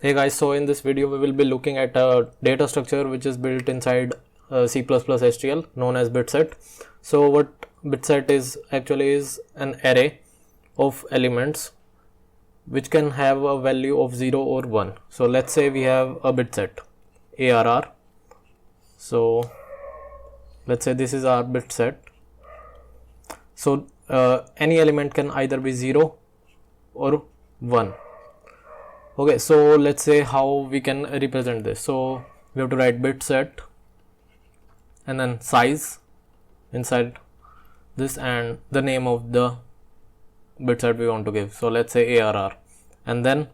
Hey guys, so in this video we will be looking at a data structure which is built inside C++ STL known as Bitset. So what Bitset is actually is an array of elements which can have a value of 0 or 1. So let's say we have a bitset ARR. So let's say this is our bitset. So any element can either be 0 or 1. Okay, so let's say how we can represent this. So we have to write bitset and then size inside this and the name of the bitset we want to give. So let's say ARR and then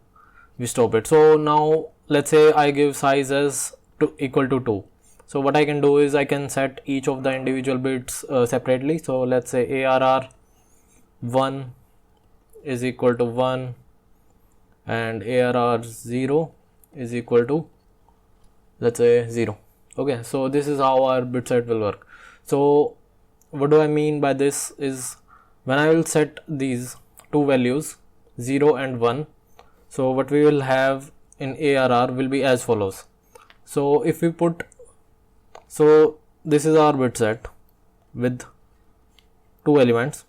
we stop it. So now let's say I give size as equal to 2. So what I can do is I can set each of the individual bits separately. So let's say ARR 1 is equal to 1 and ARR 0 is equal to, let's say, 0. Okay, so this is how our bitset will work. So what do I mean by this is when I will set these two values 0 and 1, so what we will have in ARR will be as follows. So if we put, so this is our bitset with two elements.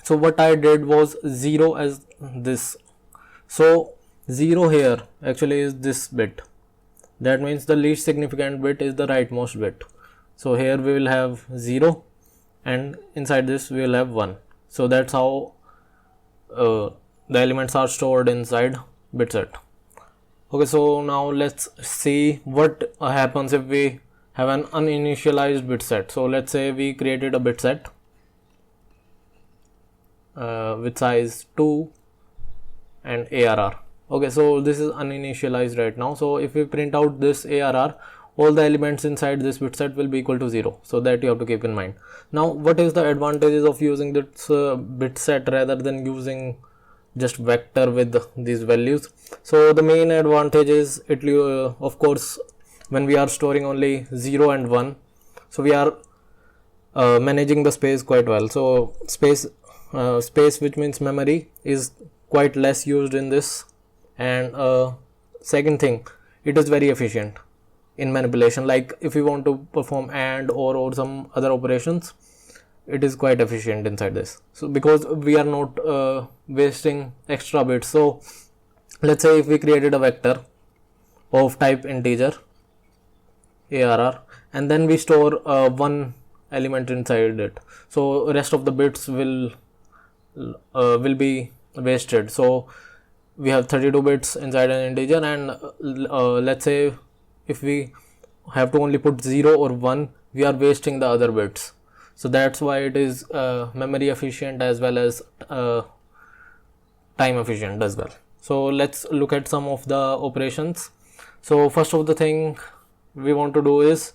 So what I did was 0 as this. So 0 here actually is this bit. That means the least significant bit is the rightmost bit. So here we will have 0 and inside this we will have 1. So that's how the elements are stored inside bitset. Okay, so now let's see what happens if we have an uninitialized bitset. So let's say we created a bitset with size 2 and ARR. Okay, so this is uninitialized right now. So if we print out this ARR, all the elements inside this bitset will be equal to 0. So that you have to keep in mind. Now what is the advantages of using this bitset rather than using just vector with these values? So the main advantage is it of course when we are storing only 0 and 1, so we are managing the space quite well. So space which means memory is quite less used in this, and second thing, it is very efficient in manipulation. Like if we want to perform AND or some other operations, it is quite efficient inside this. So because we are not wasting extra bits. So let's say if we created a vector of type integer ARR and then we store one element inside it, so rest of the bits will be wasted. So we have 32 bits inside an integer, and let's say if we have to only put 0 or 1, we are wasting the other bits. So that's why it is memory efficient as well as time efficient as well. So let's look at some of the operations. So first of the thing we want to do is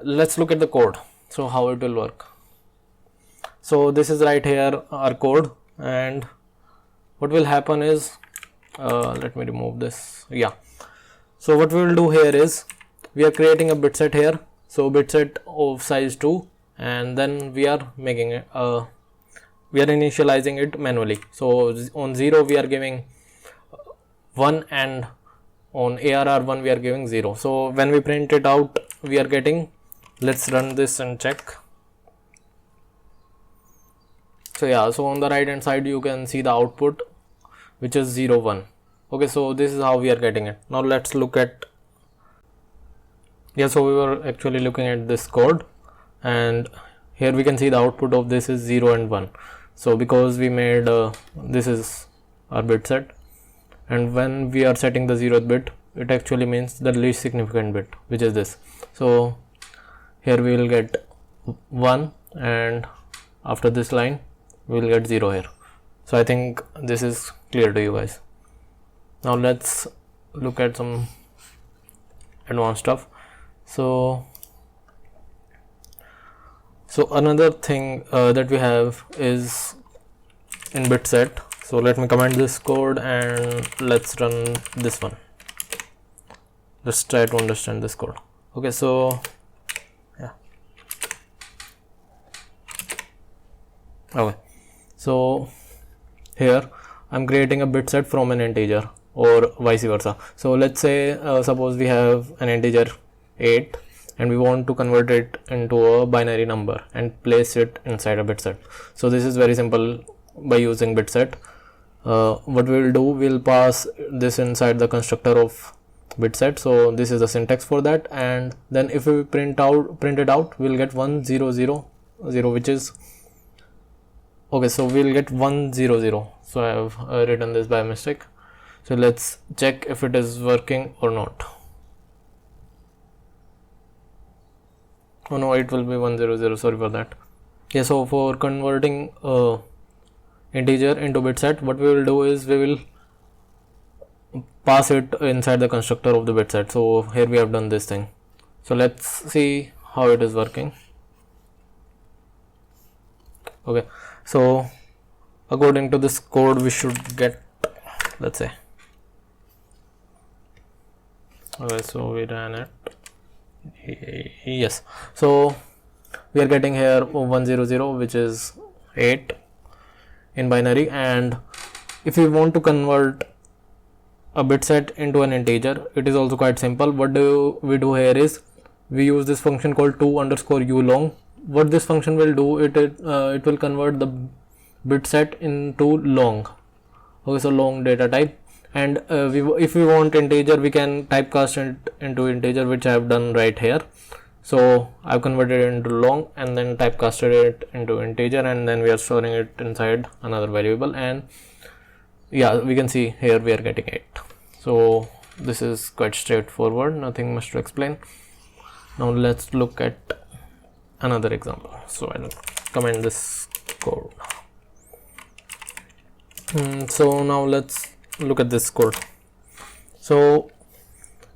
let's look at the code. So how it will work. So this is right here our code, and what will happen is let me remove this. Yeah, so what we will do here is we are creating a bitset here. So bitset of size 2, and then we are making it we are initializing it manually. So on 0 we are giving 1 and on ARR 1 we are giving 0. So when we print it out we are getting, let's run this and check. So yeah, so on the right hand side you can see the output which is 0 1. Okay, so this is how we are getting it. Now let's look at, yeah, so we were actually looking at this code, and here we can see the output of this is 0 and 1. So because we made this is our bitset, and when we are setting the 0th bit, it actually means the least significant bit, which is this. So here we will get 1, and after this line we will get 0 here. So I think this is clear to you guys. Now let's look at some advanced stuff. So another thing that we have is in bitset. So let me comment this code and let's run this one. Let's try to understand this code. Okay, so yeah, okay, so here I'm creating a bitset from an integer. or vice versa. So let's say suppose we have an integer 8 and we want to convert it into a binary number and place it inside a bitset. So this is very simple by using bitset. What we will do, we'll pass this inside the constructor of bitset. So this is the syntax for that, and then if we print it out, we'll get 1000, which is okay. So we'll get 100. So I have written this by mistake. So let's check if it is working or not. Oh no, it will be 100. Sorry for that. Yeah, so for converting integer into bitset, what we will do is we will pass it inside the constructor of the bitset. So here we have done this thing. So let's see how it is working. Okay, so according to this code, we should get, let's say, okay, so we ran it. Yes, so we are getting here 100, which is 8 in binary. And if we want to convert a bitset into an integer, it is also quite simple. What do we do here is we use this function called to_ulong. What this function will do, it will convert the bitset into long. Okay, so long data type. And if we want integer, we can typecast it into integer, which I have done right here. So I've converted it into long and then typecasted it into integer, and then we are storing it inside another variable. And yeah, we can see here we are getting 8. So this is quite straightforward, nothing much to explain. Now let's look at another example. So I'll comment this code. So now let's look at this code. So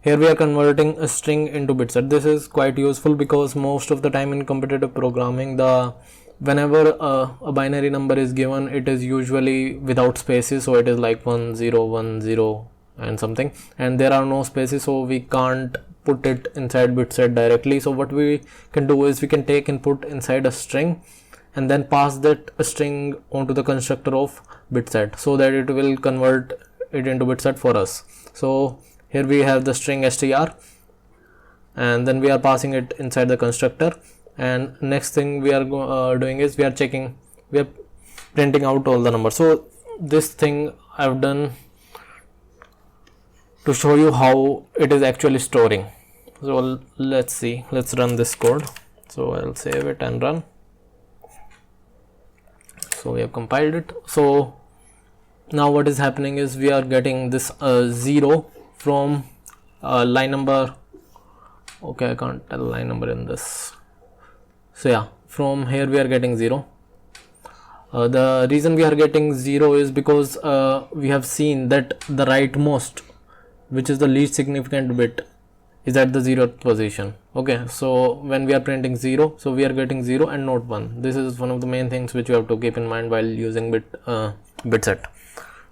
here we are converting a string into bitset. This is quite useful because most of the time in competitive programming, whenever a binary number is given, it is usually without spaces. So it is like 1010 and something, and there are no spaces, so we can't put it inside bitset directly. So what we can do is we can take input inside a string and then pass that string onto the constructor of bitset, so that it will convert it into bitset for us. So here we have the string str, and then we are passing it inside the constructor. And next thing we are doing is we are printing out all the numbers. So this thing I've done to show you how it is actually storing. So let's see, let's run this code. So I'll save it and run. So we have compiled it. So now what is happening is we are getting this 0 from line number, okay, I can't tell line number in this. So yeah, from here we are getting 0. The reason we are getting 0 is because we have seen that the rightmost, which is the least significant bit, is at the 0th position. Okay, so when we are printing 0, so we are getting 0 and not 1. This is one of the main things which you have to keep in mind while using bitset.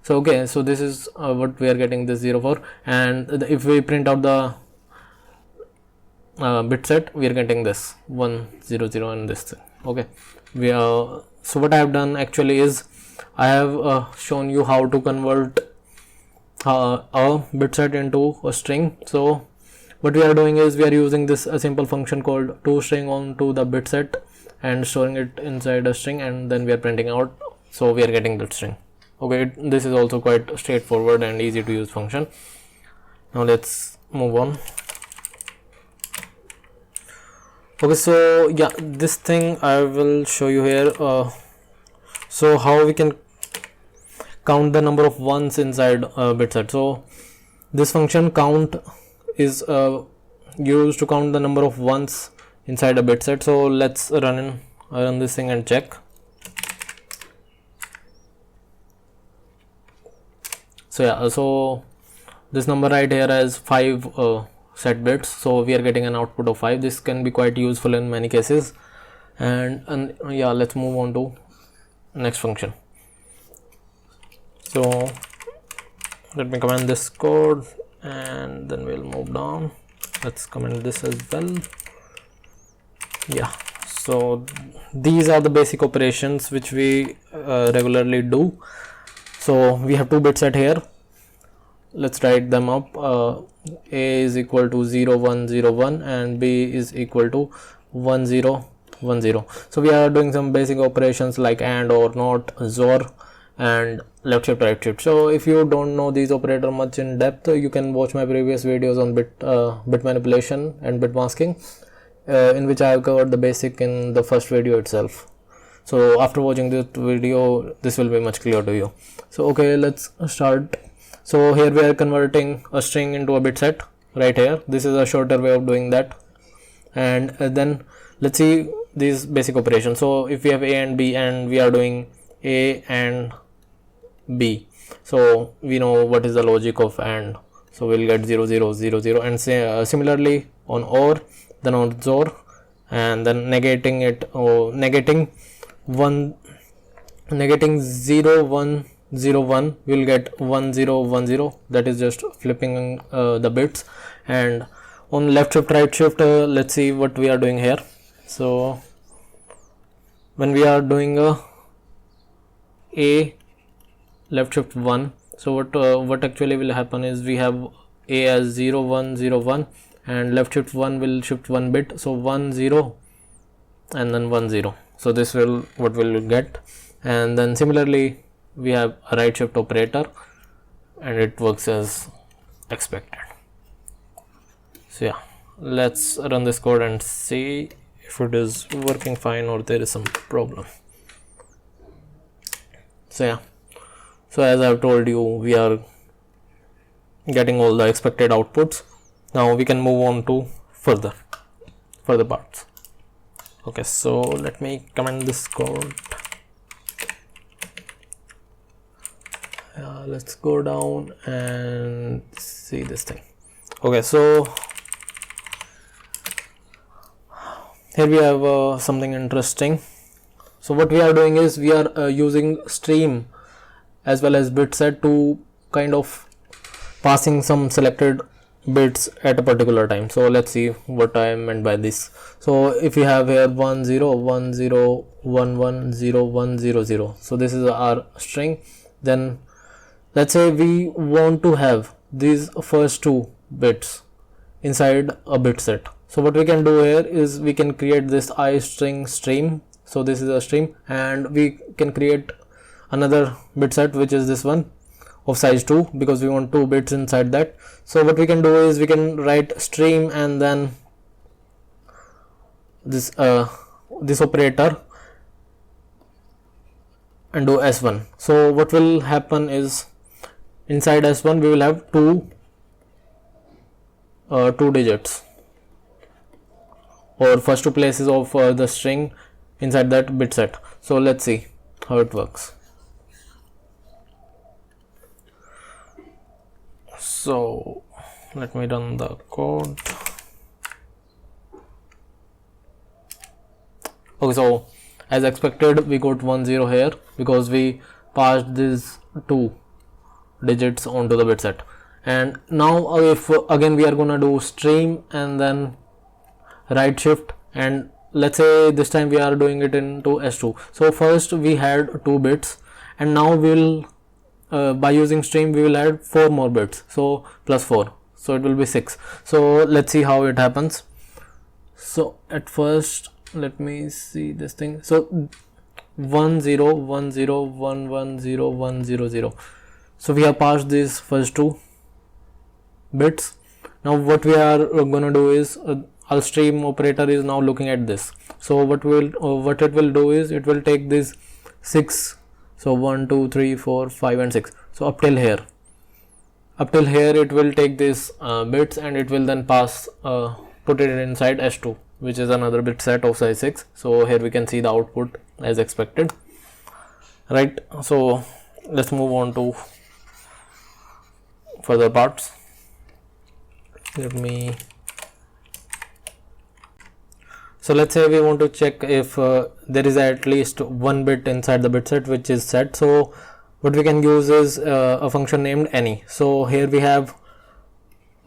So okay, so this is what we are getting this 0 for. And if we print out the bitset, we are getting this 100 and this thing. Okay, so what I have done actually is I have shown you how to convert a bitset into a string. So what we are doing is we are using this a simple function called toString onto the bitset and storing it inside a string, and then we are printing out. So we are getting that string. Okay, this is also quite straightforward and easy to use function. Now let's move on. Okay, so yeah, this thing I will show you here. So how we can count the number of ones inside bitset. So this function count is used to count the number of ones inside a bitset. So let's run this thing and check. So yeah, so this number right here has 5 set bits, so we are getting an output of 5. This can be quite useful in many cases. And yeah, let's move on to next function. So let me comment this code and then we'll move down. Let's comment this as well. Yeah, so these are the basic operations which we regularly do. So we have 2 bitset here. let's write them up. A is equal to 0 1 0 1 and B is equal to 1 0 1 0. So we are doing some basic operations like AND or NOT, XOR and left shift right shift. So if you don't know these operator much in depth, you can watch my previous videos on bit manipulation and bit masking, in which I have covered the basic in the first video itself. So after watching this video, this will be much clear to you. So okay, let's start. So here we are converting a string into a bit set right here. This is a shorter way of doing that. And then let's see these basic operations. So if we have A and B and we are doing A and B, so we know what is the logic of AND. So we'll get 0 0 0 0, and say, similarly on OR, then on XOR, and then negating it, or negating 0 1 0 1, we'll get 1 0 1 0. That is just flipping the bits. And on left shift right shift, let's see what we are doing here. So when we are doing A left shift 1, so what actually will happen is we have A as 0 1 0 1 and left shift 1 will shift 1 bit, so 1 0 and then 1 0. So this will what we'll get. And then similarly we have a right shift operator and it works as expected. So yeah, let's run this code and see if it is working fine or there is some problem. So yeah, so as I have told you, we are getting all the expected outputs. Now we can move on to further parts. Okay, so let me comment this code. Let's go down and see this thing. Okay, so here we have something interesting. So what we are doing is we are using stream as well as bitset to kind of passing some selected bits at a particular time. So let's see what I meant by this. So if we have here 1 0 1 0 1 1 0 1 0 0, so this is our string. Then let's say we want to have these first two bits inside a bit set. So what we can do here is we can create this iString stream. So this is a stream, and we can create another bit set which is this one of size 2 because we want 2 bits inside that. So what we can do is we can write stream and then this operator and do S1. So what will happen is inside S1 we will have two digits or first two places of the string inside that bit set. So let's see how it works. So let me run the code. Okay, so as expected we got 1 0 here because we passed these two digits onto the bit set. And now if again we are gonna do stream and then right shift, and let's say this time we are doing it into S2. So first we had 2 bits and now we'll by using stream we will add 4 more bits, so plus 4, so it will be 6. So let's see how it happens. So at first let me see this thing. So 1 0 1 0 1 1 0 1 0 0. So we have passed these first 2 bits. Now what we are gonna do is our stream operator is now looking at this. So what it will do is it will take this 6, so 1 2 3 4 5 and 6, so up till here it will take this bits and it will then pass put it inside S2, which is another bit set of size 6. So here we can see the output as expected, right? So let's move on to further parts. So let's say we want to check if there is at least 1 bit inside the bit set which is set. So what we can use is a function named any. So here we have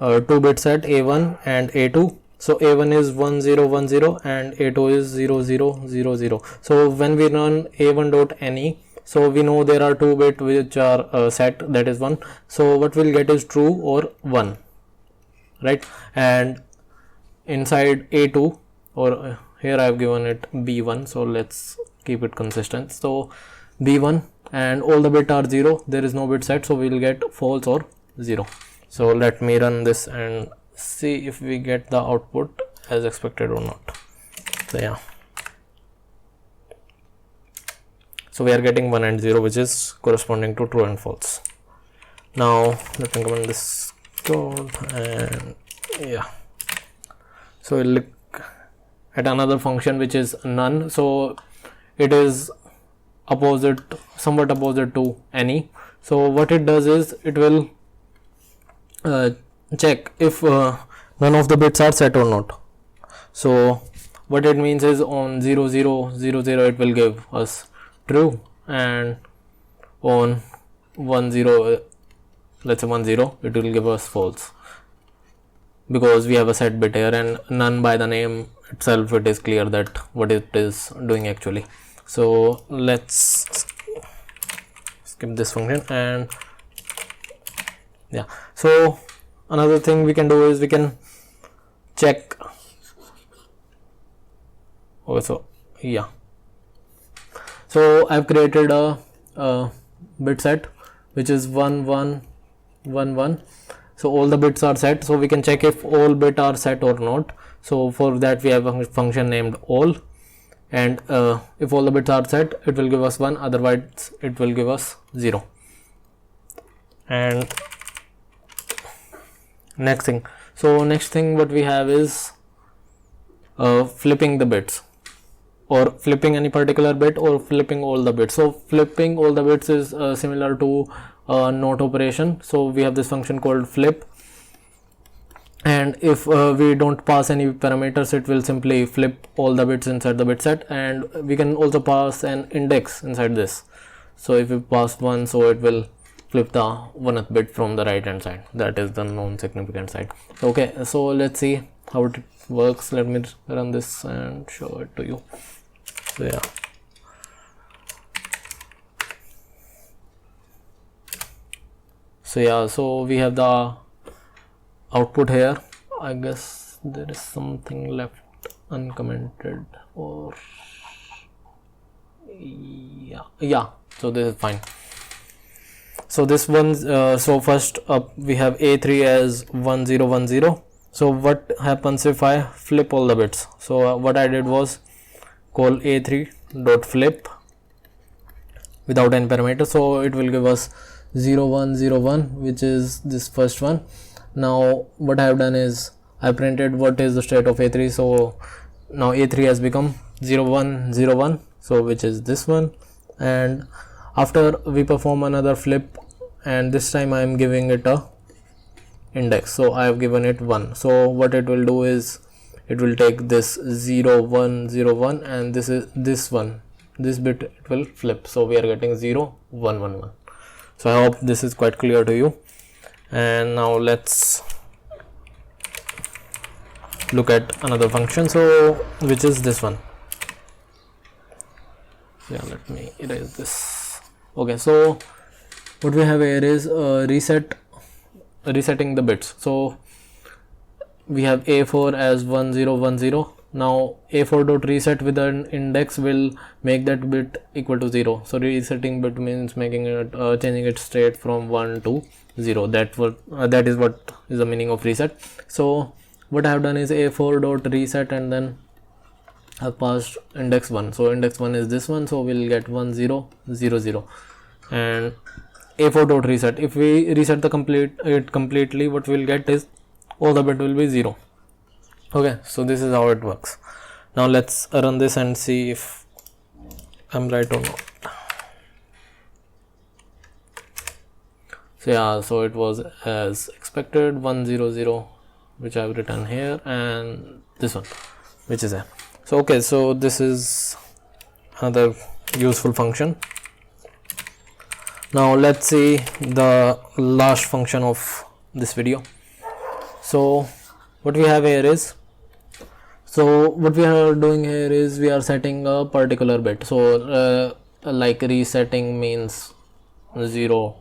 2 bit set A1 and A2. So A1 is 1 0 1 0 and A2 is 0 0 0 0. So when we run A1.any, So we know there are 2 bits which are set, that is 1. So what we'll get is true or 1, right? And inside A2, or here I have given it B1, so let's keep it consistent. So B1, and all the bits are 0, there is no bit set, so we will get false or 0. So let me run this and see if we get the output as expected or not. So yeah, so we are getting 1 and 0, which is corresponding to true and false. Now let me comment this code, and yeah, so we'll look at another function which is none. So it is opposite, somewhat opposite to any. So what it does is it will check if none of the bits are set or not. So what it means is on 0 0 0 0 it will give us true, and on 1 0, let's say 1 0, it will give us false, because we have a set bit here, and none by the name itself it is clear that what it is doing actually. So let's skip this function, and yeah, so another thing we can do is we can check also. Yeah, so I've created a bit set which is 1 1 1 1. So all the bits are set, so we can check if all bits are set or not. So for that we have a function named all, and if all the bits are set, it will give us 1, otherwise it will give us 0. And next thing what we have is flipping the bits, or flipping any particular bit, or flipping all the bits. So flipping all the bits is similar to not operation. So we have this function called flip, and if we don't pass any parameters, it will simply flip all the bits inside the bit set. And we can also pass an index inside this. So if we pass 1, so it will flip the 1th bit from the right hand side, that is the non-significant side. Okay, so let's see how it works. Let me run this and show it to you. So yeah, so we have the output here. I guess there is something left uncommented, or yeah, so this is fine. So this one, so first up we have A3 as 1 0 1 0. So what happens if I flip all the bits? So what I did was call A3 dot flip without any parameter, so it will give us 0 1 0 1, which is this first one. Now what I have done is I printed what is the state of A3. So now A3 has become 0 1 0 1, so which is this one. And after we perform another flip, and this time I am giving it a index, so I have given it 1. So what it will do is it will take this 0 1 0 1, and this is this one, this bit it will flip, so we are getting 0 1 1 1. So I hope this is quite clear to you. And now let's look at another function, so which is this one. Yeah, let me erase this. Okay, so what we have here is resetting the bits. So we have A4 as 1 0 1 0. Now A4 dot reset with an index will make that bit equal to 0. So resetting bit means making it changing its state from 1 to 0. That is what is the meaning of reset. So what I have done is A4 dot reset, and then I've passed index 1. So index 1 is this one, so we'll get 1 0 0 0. And A4 dot reset, if we reset the completely, what we'll get is all the bit will be 0. Okay, so this is how it works. Now let's run this and see if I'm right or not. So yeah, so it was as expected, 1 0 0, which I've written here, and this one, which is there. So okay, so this is another useful function. Now let's see the last function of this video. So what we have here is, so what we are doing here is we are setting a particular bit. So like resetting means 0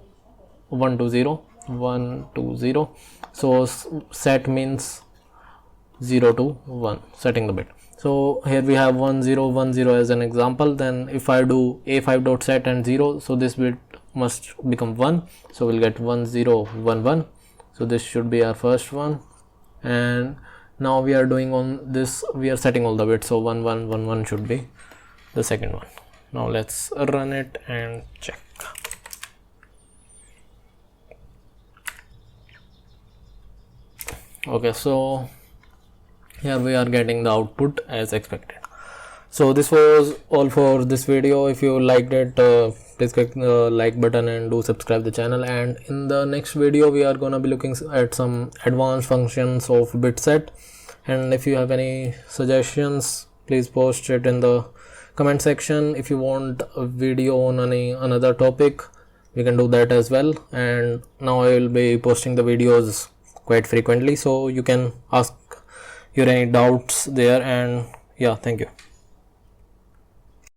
1 to 0 1 to 0. So set means 0 to 1, setting the bit. So here we have 1 0 1 0 as an example. Then if I do a5 dot set and 0, so this bit must become 1, so we'll get 1 0 1 1. So this should be our first one, and now we are doing on this, we are setting all the bits, so 1 1 1 1 should be the second one. Now let's run it and check. Okay, so here we are getting the output as expected. So this was all for this video. If you liked it, please click the like button and do subscribe the channel. And in the next video we are gonna be looking at some advanced functions of Bitset. And if you have any suggestions, please post it in the comment section. If you want a video on another topic, we can do that as well. And now I will be posting the videos quite frequently, so you can ask your any doubts there. And yeah, thank you.